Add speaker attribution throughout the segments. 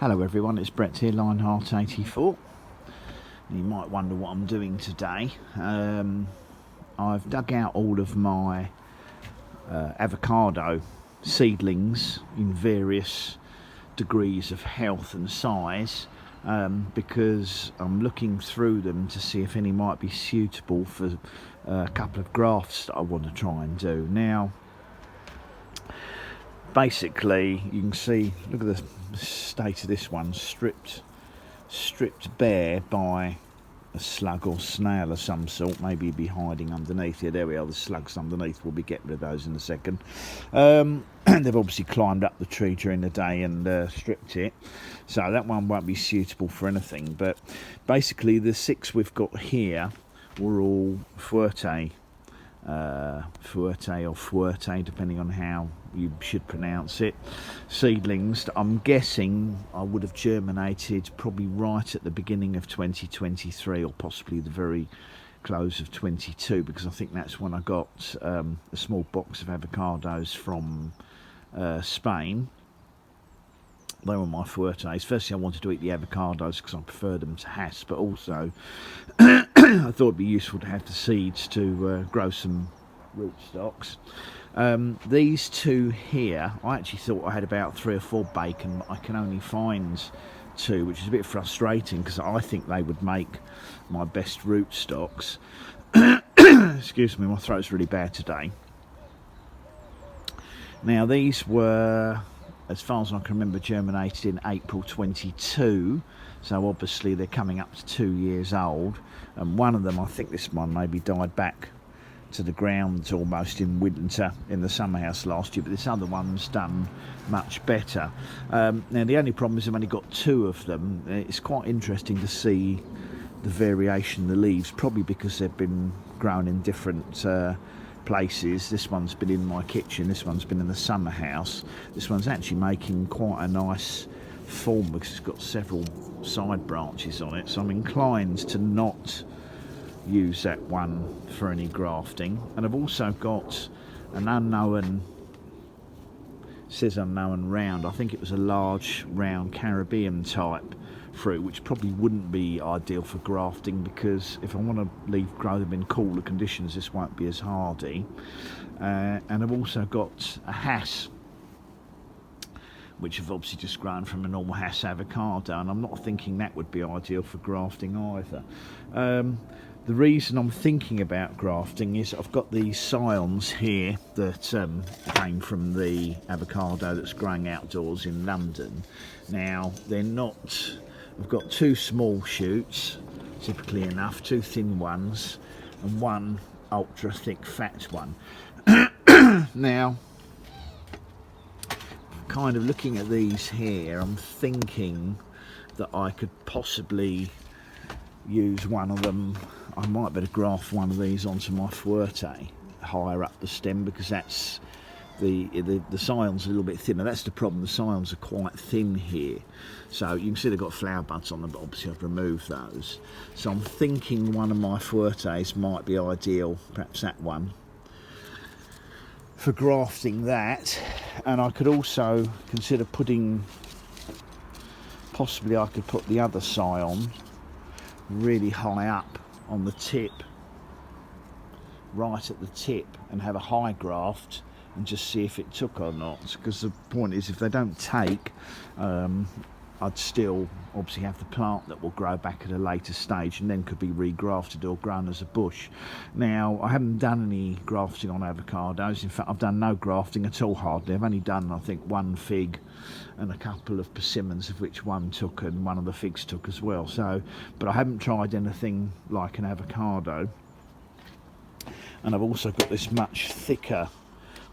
Speaker 1: Hello everyone, it's Brett here, Lionheart84. You might wonder what I'm doing today. I've dug out all of my avocado seedlings in various degrees of health and size because I'm looking through them to see if any might be suitable for a couple of grafts that I want to try and do. Now, basically, you can see, look at the state of this one, stripped bare by a slug or snail of some sort. Maybe he'd be hiding underneath here. There we are, the slugs underneath. We'll be getting rid of those in a second. They've obviously climbed up the tree during the day and stripped it, so that one won't be suitable for anything. But basically the six we've got here were all fuerte or fuerte, depending on how you should pronounce it, seedlings that I'm guessing I would have germinated probably right at the beginning of 2023 or possibly the very close of 22, because I think that's when I got a small box of avocados from Spain. They were my fuertes. Firstly, I wanted to eat the avocados because I prefer them to Hass, but also I thought it'd be useful to have the seeds to grow some rootstocks. These two here, I actually thought I had about 3 or 4 bacon, but I can only find 2, which is a bit frustrating because I think they would make my best rootstocks. Excuse me, my throat's really bad today. Now, these were, as far as I can remember, germinated in April 22, so obviously they're coming up to 2 years old. And one of them, I think this one maybe died back to the ground almost in winter in the summer house last year, but this other one's done much better. Now the only problem is I've only got 2 of them. It's quite interesting to see the variation in the leaves, probably because they've been grown in different places. This one's been in my kitchen, this one's been in the summer house. This one's actually making quite a nice form because it's got several side branches on it, so I'm inclined to not use that one for any grafting. And I've also got an unknown, it says unknown round, I think it was a large round Caribbean type fruit, which probably wouldn't be ideal for grafting because if I want to grow them in cooler conditions, this won't be as hardy. And I've also got a Hass, which have obviously just grown from a normal Hass avocado, and I'm not thinking that would be ideal for grafting either. The reason I'm thinking about grafting is I've got these scions here that came from the avocado that's growing outdoors in London. Now, they're not, I've got 2 small shoots, typically enough, 2 thin ones, and 1 ultra thick fat one. Now, kind of looking at these here, I'm thinking that I could possibly use one of them. I might better graft one of these onto my fuerte higher up the stem, because that's the scions are a little bit thinner. That's the problem, the scions are quite thin here, so you can see they've got flower buds on them, but obviously I've removed those. So I'm thinking one of my fuertes might be ideal, perhaps that one, for grafting that. And I could also consider putting, possibly I could put the other scion really high up on the tip, right at the tip, and have a high graft and just see if it took or not. Because the point is, if they don't take, I'd still obviously have the plant that will grow back at a later stage and then could be regrafted or grown as a bush. Now, I haven't done any grafting on avocados. In fact, I've done no grafting at all, hardly. I've only done, I think, 1 fig and a couple of persimmons, of which 1 took and 1 of the figs took as well. So, but I haven't tried anything like an avocado. And I've also got this much thicker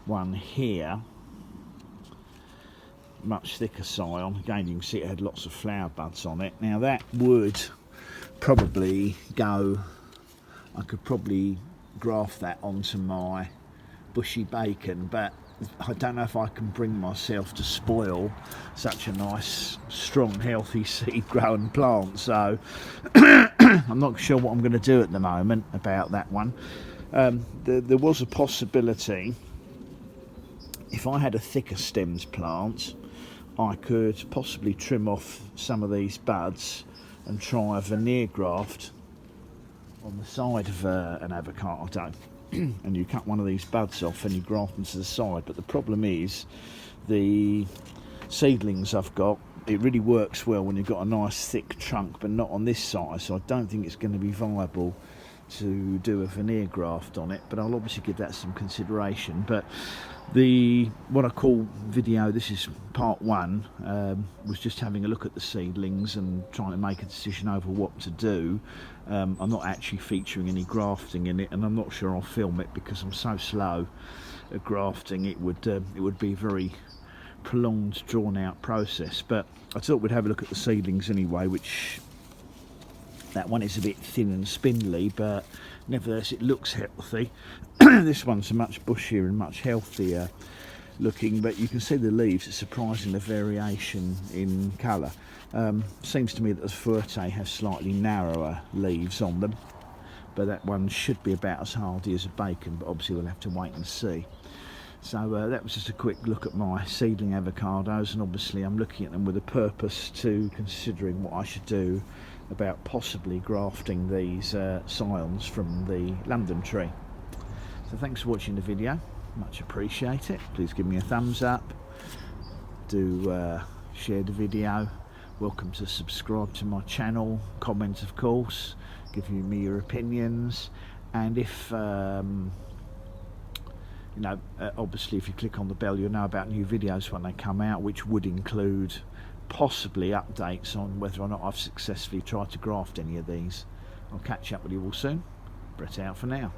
Speaker 1: one here, much thicker scion. Again, you can see it had lots of flower buds on it. Now that would probably go, I could probably graft that onto my bushy bacon, but I don't know if I can bring myself to spoil such a nice, strong, healthy seed-grown plant. So I'm not sure what I'm going to do at the moment about that one. There was a possibility, if I had a thicker stems plant, I could possibly trim off some of these buds and try a veneer graft on the side of an avocado. And you cut one of these buds off and you graft them to the side. But the problem is the seedlings I've got, it really works well when you've got a nice thick trunk, but not on this size, so I don't think it's going to be viable to do a veneer graft on it, but I'll obviously give that some consideration. But what I call video, this is part one, was just having a look at the seedlings and trying to make a decision over what to do. I'm not actually featuring any grafting in it, and I'm not sure I'll film it because I'm so slow at grafting. It would be a very prolonged, drawn out process. But I thought we'd have a look at the seedlings anyway, which that one is a bit thin and spindly, but nevertheless it looks healthy. This one's much bushier and much healthier looking, but you can see the leaves are surprising, the variation in colour. Seems to me that the Fuerte has slightly narrower leaves on them, but that one should be about as hardy as a bacon, but obviously we'll have to wait and see. So that was just a quick look at my seedling avocados, and obviously I'm looking at them with a purpose to considering what I should do about possibly grafting these scions from the London tree. So thanks for watching the video, much appreciate it. Please give me a thumbs up, do share the video, welcome to subscribe to my channel, comment of course, give me your opinions, and if you know, obviously if you click on the bell you'll know about new videos when they come out, which would include possibly updates on whether or not I've successfully tried to graft any of these. I'll catch up with you all soon. Brett out for now.